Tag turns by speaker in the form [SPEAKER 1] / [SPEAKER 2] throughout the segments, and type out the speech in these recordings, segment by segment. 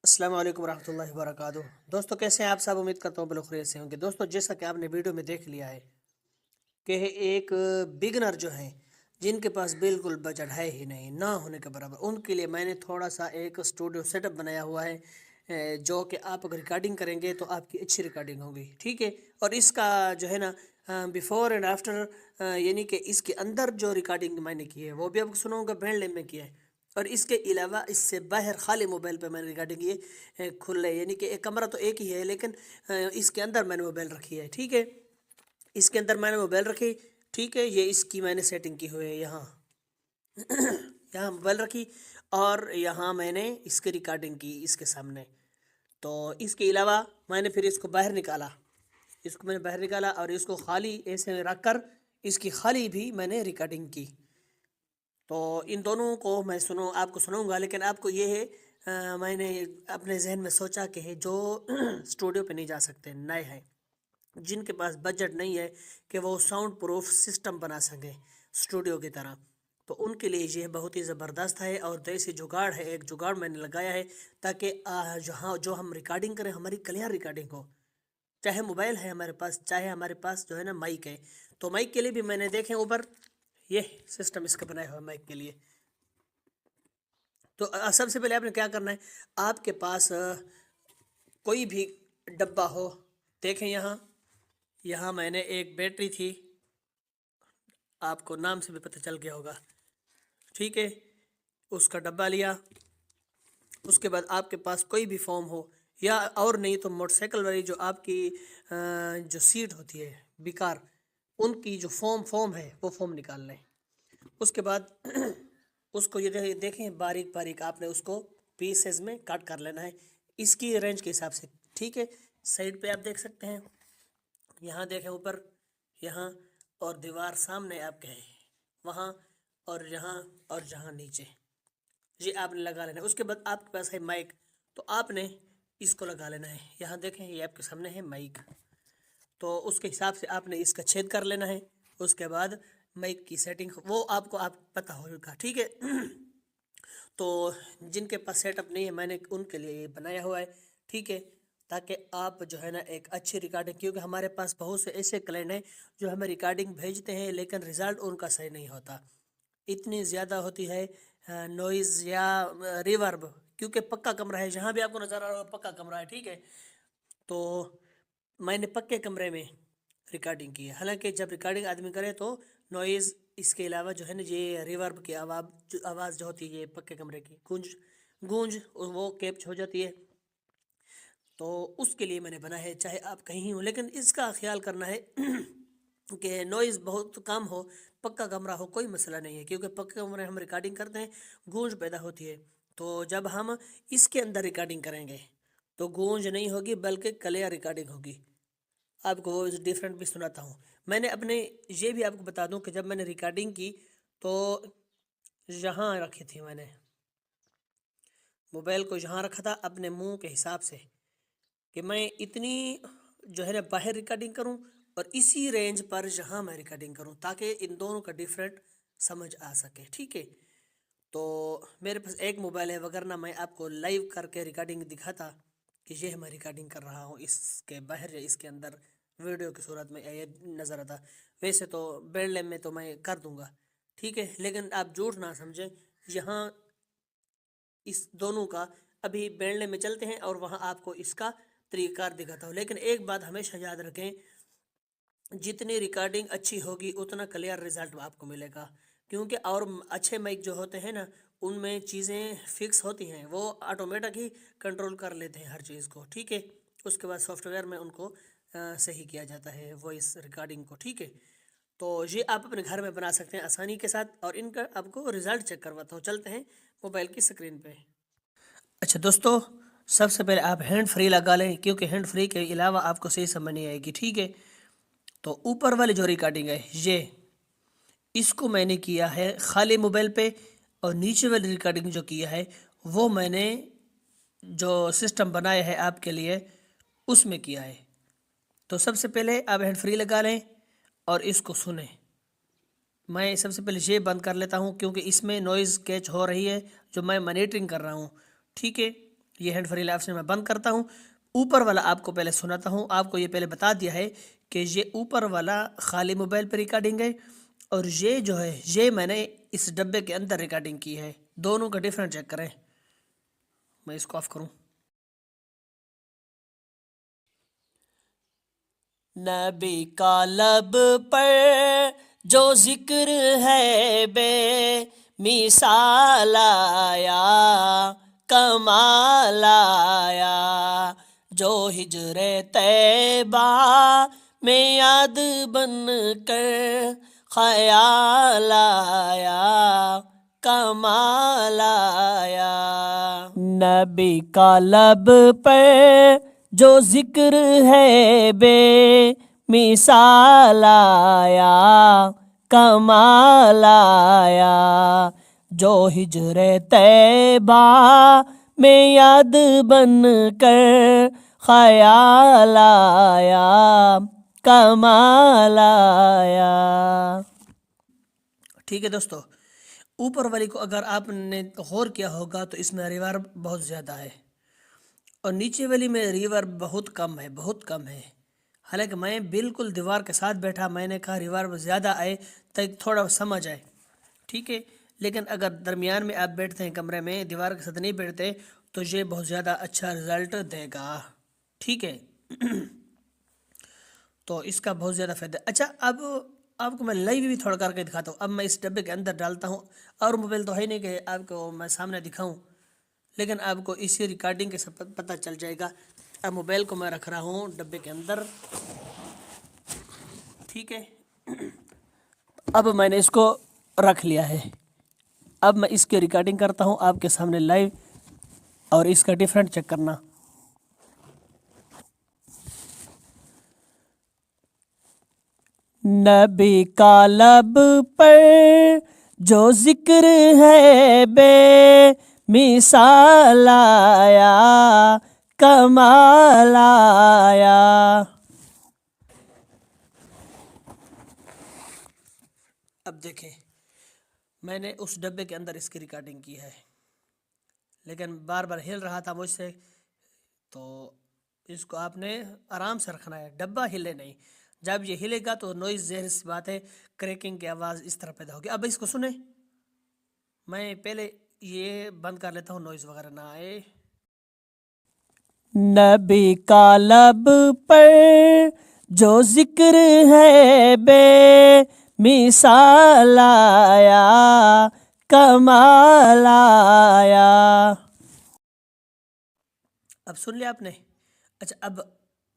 [SPEAKER 1] السلام علیکم ورحمۃ اللہ وبرکاتہ۔ دوستو کیسے ہیں آپ سب؟ امید کرتا ہوں بالخیریت سے ہوں گے۔ دوستو جیسا کہ آپ نے ویڈیو میں دیکھ لیا ہے کہ ایک بگنر جو ہیں جن کے پاس بالکل بجٹ ہے ہی نہیں، نہ ہونے کے برابر، ان کے لیے میں نے تھوڑا سا ایک اسٹوڈیو سیٹ اپ بنایا ہوا ہے، جو کہ آپ اگر ریکارڈنگ کریں گے تو آپ کی اچھی ریکارڈنگ ہوگی، ٹھیک ہے۔ اور اس کا جو ہے نا بیفور اینڈ آفٹر، یعنی کہ اس کے اندر جو ریکارڈنگ میں نے کی ہے وہ بھی آپ کو سناؤں گا، بینڈ لیم میں کیا ہے۔ اور اس کے علاوہ اس سے باہر خالی موبائل پہ میں نے ریکارڈنگ یہ کھلے، یعنی کہ ایک کمرہ تو ایک ہی ہے لیکن اس کے اندر میں نے موبائل رکھی ہے، ٹھیک ہے۔ اس کے اندر میں نے موبائل رکھی، ٹھیک ہے۔ یہ اس کی میں نے سیٹنگ کی ہوئی ہے، یہاں یہاں موبائل رکھی اور یہاں میں نے اس کی ریکارڈنگ کی اس کے سامنے۔ تو اس کے علاوہ میں نے پھر اس کو باہر نکالا، اس کو میں نے باہر نکالا اور اس کو خالی ایسے رکھ کر اس کی خالی بھی میں نے ریکارڈنگ کی۔ تو ان دونوں کو میں آپ کو سناؤں گا، لیکن آپ کو یہ ہے میں نے اپنے ذہن میں سوچا کہ جو اسٹوڈیو پہ نہیں جا سکتے، نئے ہیں، جن کے پاس بجٹ نہیں ہے کہ وہ ساؤنڈ پروف سسٹم بنا سکیں اسٹوڈیو کی طرح، تو ان کے لیے یہ بہت ہی زبردست ہے۔ اور دیسی جگاڑ ہے، ایک جگاڑ میں نے لگایا ہے تاکہ جہاں جو ہم ریکارڈنگ کریں ہماری کلیئر ریکارڈنگ ہو، چاہے موبائل ہے ہمارے پاس، چاہے ہمارے پاس جو ہے نا مائک ہے۔ تو مائک کے لیے بھی میں نے دیکھیں اوپر یہ سسٹم اس کا بنایا ہوا ہے مائک کے لیے۔ تو سب سے پہلے آپ نے کیا کرنا ہے، آپ کے پاس کوئی بھی ڈبہ ہو، دیکھیں یہاں میں نے ایک بیٹری تھی، آپ کو نام سے بھی پتہ چل گیا ہوگا، ٹھیک ہے۔ اس کا ڈبہ لیا، اس کے بعد آپ کے پاس کوئی بھی فارم ہو، یا اور نہیں تو موٹر سائیکل والی جو آپ کی جو سیٹ ہوتی ہے بیکار، ان کی جو فارم ہے وہ فارم نکال لیں۔ اس کے بعد اس کو یہ دیکھیں باریک باریک آپ نے اس کو پیسز میں کٹ کر لینا ہے اس کی رینج کے حساب سے، ٹھیک ہے۔ سائڈ پہ آپ دیکھ سکتے ہیں، یہاں دیکھیں اوپر، یہاں اور دیوار سامنے آپ کے ہے وہاں، اور یہاں اور جہاں نیچے، یہ آپ نے لگا لینا ہے۔ اس کے بعد آپ کے پاس ہے مائک، تو آپ نے اس کو لگا لینا ہے، یہاں دیکھیں یہ آپ کے سامنے ہے مائک، تو اس کے حساب سے آپ نے اس کا چھید کر لینا ہے۔ اس کے بعد مائک کی سیٹنگ وہ آپ کو پتہ ہوگا، ٹھیک ہے۔ تو جن کے پاس سیٹ اپ نہیں ہے میں نے ان کے لیے یہ بنایا ہوا ہے، ٹھیک ہے، تاکہ آپ جو ہے نا ایک اچھی ریکارڈنگ، کیونکہ ہمارے پاس بہت سے ایسے کلائنٹ ہیں جو ہمیں ریکارڈنگ بھیجتے ہیں لیکن رزلٹ ان کا صحیح نہیں ہوتا، اتنی زیادہ ہوتی ہے نوائز یا ریورب، کیونکہ پکا کمرہ ہے، جہاں بھی آپ کو نظر آ رہا ہے پکا کمرہ ہے، ٹھیک ہے۔ تو میں نے پکے کمرے میں ریکارڈنگ کی ہے، حالانکہ جب ریکارڈنگ آدمی کرے تو نوائز اس کے علاوہ جو ہے نا یہ ریورب کی آواز جو ہوتی ہے یہ پکے کمرے کی گونج وہ کیپچ ہو جاتی ہے، تو اس کے لیے میں نے بنا ہے، چاہے آپ کہیں ہوں، لیکن اس کا خیال کرنا ہے کہ نوائز بہت کم ہو، پکا کمرہ ہو، کوئی مسئلہ نہیں ہے، کیونکہ پکے کمرے ہم ریکارڈنگ کرتے ہیں گونج پیدا ہوتی ہے، تو جب ہم اس کے اندر ریکارڈنگ کریں گے تو گونج نہیں ہوگی بلکہ کلیئر ریکارڈنگ ہوگی۔ آپ کو وہ ڈیفرنٹ بھی سناتا ہوں۔ میں نے اپنے یہ بھی آپ کو بتا دوں کہ جب میں نے ریکارڈنگ کی تو یہاں رکھی تھی، میں نے موبائل کو یہاں رکھا تھا اپنے منہ کے حساب سے کہ میں اتنی جو ہے نا باہر ریکارڈنگ کروں اور اسی رینج پر یہاں میں ریکارڈنگ کروں تاکہ ان دونوں کا ڈیفرنٹ سمجھ آ سکے، ٹھیک ہے۔ تو میرے پاس ایک موبائل ہے، وگرنہ میں آپ کو لائیو کر کے ریکارڈنگ دکھاتا کہ یہ میں ریکارڈنگ کر رہا ہوں، اس کے باہر یا اس کے اندر ویڈیو کی صورت میں یہ نظر آتا۔ ویسے تو بینڈ لیم میں تو میں کر دوں گا، ٹھیک ہے، لیکن آپ جھوٹ نہ سمجھیں، یہاں اس دونوں کا ابھی بینڈ لیم میں چلتے ہیں اور وہاں آپ کو اس کا طریقہ کار دکھاتا ہوں۔ لیکن ایک بات ہمیشہ یاد رکھیں، جتنی ریکارڈنگ اچھی ہوگی اتنا کلیئر رزلٹ آپ کو ملے گا، کیونکہ اور اچھے مائک جو ہوتے ہیں نا ان میں چیزیں فکس ہوتی ہیں، وہ آٹومیٹک ہی کنٹرول کر لیتے ہیں ہر چیز کو، ٹھیک ہے۔ اس کے بعد سافٹ ویئر میں ان کو صحیح کیا جاتا ہے وائس ریکارڈنگ کو، ٹھیک ہے۔ تو یہ آپ اپنے گھر میں بنا سکتے ہیں آسانی کے ساتھ، اور ان کا آپ کو رزلٹ چیک کرواتا ہوں، چلتے ہیں موبائل کی سکرین پہ۔ اچھا دوستو، سب سے پہلے آپ ہینڈ فری لگا لیں، کیونکہ ہینڈ فری کے علاوہ آپ کو صحیح سمجھ نہیں آئے گی، ٹھیک ہے۔ تو اوپر والی جو ریکارڈنگ ہے یہ اس کو میں نے کیا ہے خالی موبائل پہ، اور نیچے والی ریکارڈنگ جو کیا ہے وہ میں نے جو سسٹم بنایا ہے آپ کے لیے اس میں کیا ہے۔ تو سب سے پہلے آپ ہینڈ فری لگا لیں اور اس کو سنیں۔ میں سب سے پہلے یہ بند کر لیتا ہوں کیونکہ اس میں نوائز کیچ ہو رہی ہے جو میں مانیٹرنگ کر رہا ہوں، ٹھیک ہے۔ یہ ہینڈ فری آپشن میں بند کرتا ہوں. اوپر والا آپ کو پہلے سناتا ہوں. آپ کو یہ پہلے بتا دیا ہے کہ یہ اوپر والا خالی موبائل پہ ریکارڈنگ ہے اور یہ جو ہے یہ میں نے اس ڈبے کے اندر ریکارڈنگ کی ہے. دونوں کا ڈفرنٹ چیک کریں. میں اس کو آف کروں. نبی کا لب پر جو ذکر ہے بے مثال آیا کمال آیا جو ہجر طیبہ میں یاد بن کر خیال آیا کمال آیا. نبی کا لب پر جو ذکر ہے بے مثال آیا کمال آیا جو ہجر طیبہ میں یاد بن کر خیال آیا کمال آیا. ٹھیک ہے دوستو. اوپر والی کو اگر آپ نے غور کیا ہوگا تو اس میں ریورب بہت زیادہ ہے اور نیچے والی میں ریورب بہت کم ہے، بہت کم ہے. حالانکہ میں بالکل دیوار کے ساتھ بیٹھا، میں نے کہا ریورب زیادہ آئے تاکہ تھوڑا سمجھ آئے. ٹھیک ہے، لیکن اگر درمیان میں آپ بیٹھتے ہیں کمرے میں، دیوار کے ساتھ نہیں بیٹھتے تو یہ بہت زیادہ اچھا رزلٹ دے گا. ٹھیک ہے. تو اس کا بہت زیادہ فائدہ. اچھا، اب آپ کو میں لائیو بھی تھوڑا کر کے دکھاتا ہوں. اب میں اس ڈبے کے اندر ڈالتا ہوں اور موبائل تو ہے نہیں کہ آپ کو میں سامنے دکھاؤں، لیکن آپ کو اسی ریکارڈنگ کے سب پتہ چل جائے گا. اب موبائل کو میں رکھ رہا ہوں ڈبے کے اندر. ٹھیک ہے. اب میں نے اس کو رکھ لیا ہے. اب میں اس کی ریکارڈنگ کرتا ہوں آپ کے سامنے لائیو اور اس کا ڈفرنٹ چیک کرنا. نبی کا لب پر جو ذکر ہے بے مثال آیا کمال آیا. اب دیکھیں، میں نے اس ڈبے کے اندر اس کی ریکارڈنگ کی ہے لیکن بار بار ہل رہا تھا مجھ سے، تو اس کو آپ نے آرام سے رکھنا ہے، ڈبہ ہلے نہیں. جب یہ ہلے گا تو نوائز ظاہر سی بات ہے کریکنگ کی آواز اس طرح پیدا ہوگی. اب اس کو سنیں. میں پہلے یہ بند کر لیتا ہوں نوائز وغیرہ نہ آئے. نبی کا لب پر جو ذکر ہے بے مثال آیا کمال آیا. اب سن لیا آپ نے. اچھا، اب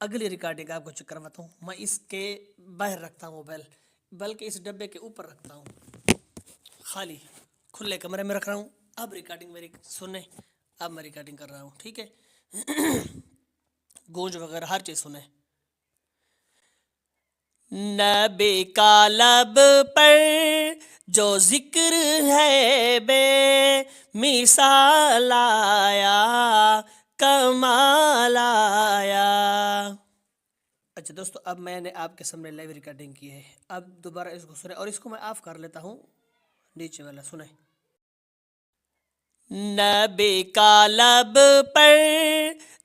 [SPEAKER 1] اگلی ریکارڈنگ آپ کو چیک کرواتا ہوں. میں اس کے باہر رکھتا ہوں موبائل، بلکہ اس ڈبے کے اوپر رکھتا ہوں، خالی کھلے کمرے میں رکھ رہا ہوں. اب ریکارڈنگ میری سنیں. اب میں ریکارڈنگ کر رہا ہوں. ٹھیک ہے. گونج وغیرہ ہر چیز سنیں. نبی کا لب پر جو ذکر ہے بے مثال آیا کمال آیا. اچھا دوستو، اب میں نے آپ کے سامنے لائیو ریکارڈنگ کی ہے. اب دوبارہ اس کو سنیں اور اس کو میں آف کر لیتا ہوں. نیچے والا سنیں. نبی کا لب پر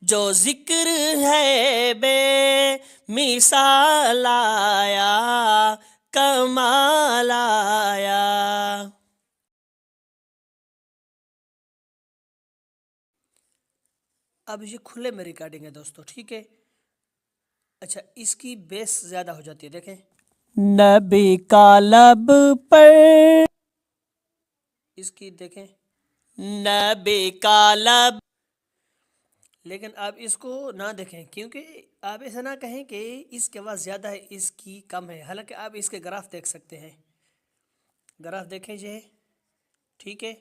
[SPEAKER 1] جو ذکر ہے بے مثال آیا کمال آیا. اب یہ کھلے میں ریکارڈنگ ہے دوستو. ٹھیک ہے. اچھا، اس کی بیس زیادہ ہو جاتی ہے. دیکھیں، نبی کا لب پر، اس کی دیکھیں نبی کا لب. لیکن آپ اس کو نہ دیکھیں کیونکہ آپ ایسا نہ کہیں کہ اس کے آواز زیادہ ہے اس کی کم ہے. حالانکہ آپ اس کے گراف دیکھ سکتے ہیں. گراف دیکھیں یہ. ٹھیک ہے،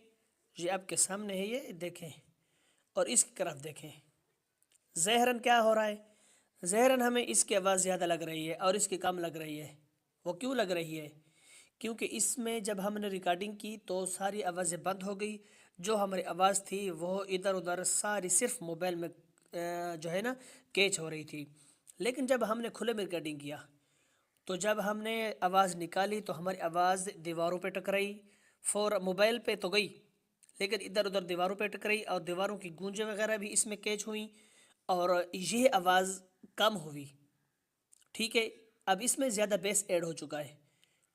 [SPEAKER 1] یہ آپ کے سامنے ہے. یہ دیکھیں اور اس کی گراف دیکھیں. ظاہراً کیا ہو رہا ہے؟ ظاہراً ہمیں اس کی آواز زیادہ لگ رہی ہے اور اس کی کم لگ رہی ہے. وہ کیوں لگ رہی ہے؟ کیونکہ اس میں جب ہم نے ریکارڈنگ کی تو ساری آوازیں بند ہو گئی. جو ہماری آواز تھی وہ ادھر ادھر ساری صرف موبائل میں جو ہے نا کیچ ہو رہی تھی. لیکن جب ہم نے کھلے میں ریکارڈنگ کیا تو جب ہم نے آواز نکالی تو ہماری آواز دیواروں پہ ٹکرائی. موبائل پہ تو گئی لیکن ادھر ادھر دیواروں پہ ٹکرائی اور دیواروں کی گونجیں وغیرہ بھی اس میں کیچ ہوئیں اور یہ آواز کم ہوئی. ٹھیک ہے. اب اس میں زیادہ بیس ایڈ ہو چکا ہے.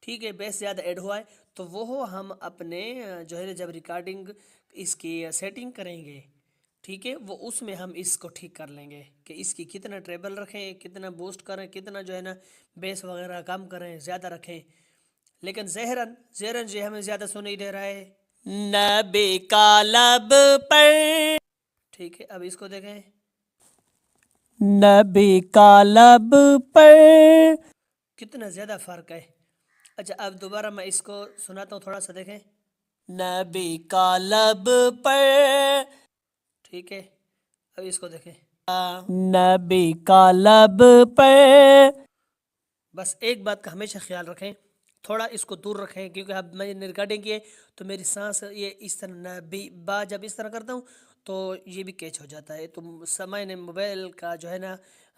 [SPEAKER 1] ٹھیک ہے، بیس زیادہ ایڈ ہوا ہے تو وہ ہم اپنے جو ہے جب ریکارڈنگ اس کی سیٹنگ کریں گے، ٹھیک ہے، وہ اس میں ہم اس کو ٹھیک کر لیں گے کہ اس کی کتنا ٹریبل رکھیں، کتنا بوسٹ کریں، کتنا جو ہے نا بیس وغیرہ کم کریں، زیادہ رکھیں. لیکن زہرن یہ ہمیں زیادہ سنائی دے رہا ہے نبی کا لب پر. ٹھیک ہے، اب اس کو دیکھیں نبی کا لب پر، کتنا زیادہ فرق ہے. اچھا اب دوبارہ میں اس کو سناتا ہوں، تھوڑا سا دیکھیں نبی کا لب پر. ٹھیک ہے، اب اس کو دیکھیں نبی کا لب پر. بس ایک بات کا ہمیشہ خیال رکھیں، تھوڑا اس کو دور رکھیں، کیونکہ اب میں نے ریکارڈنگ کی ہے تو میری سانس یہ اس طرح نبی با جب اس طرح کرتا ہوں تو یہ بھی کیچ ہو جاتا ہے. تو میں نے موبائل کا جو ہے نا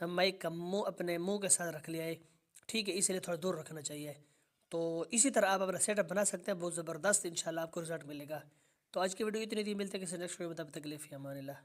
[SPEAKER 1] مائک کا منہ اپنے منہ کے ساتھ رکھ لیا ہے. ٹھیک ہے، اس لیے تھوڑا دور رکھنا چاہیے. تو اسی طرح آپ اپنا سیٹ اپ بنا سکتے ہیں، بہت زبردست انشاءاللہ آپ کو رزلٹ ملے گا. تو آج کی ویڈیو اتنی تھی، ملتے ہیں کسی نیکسٹ ویڈیو میں، تب تک کے لیے فی امان اللہ.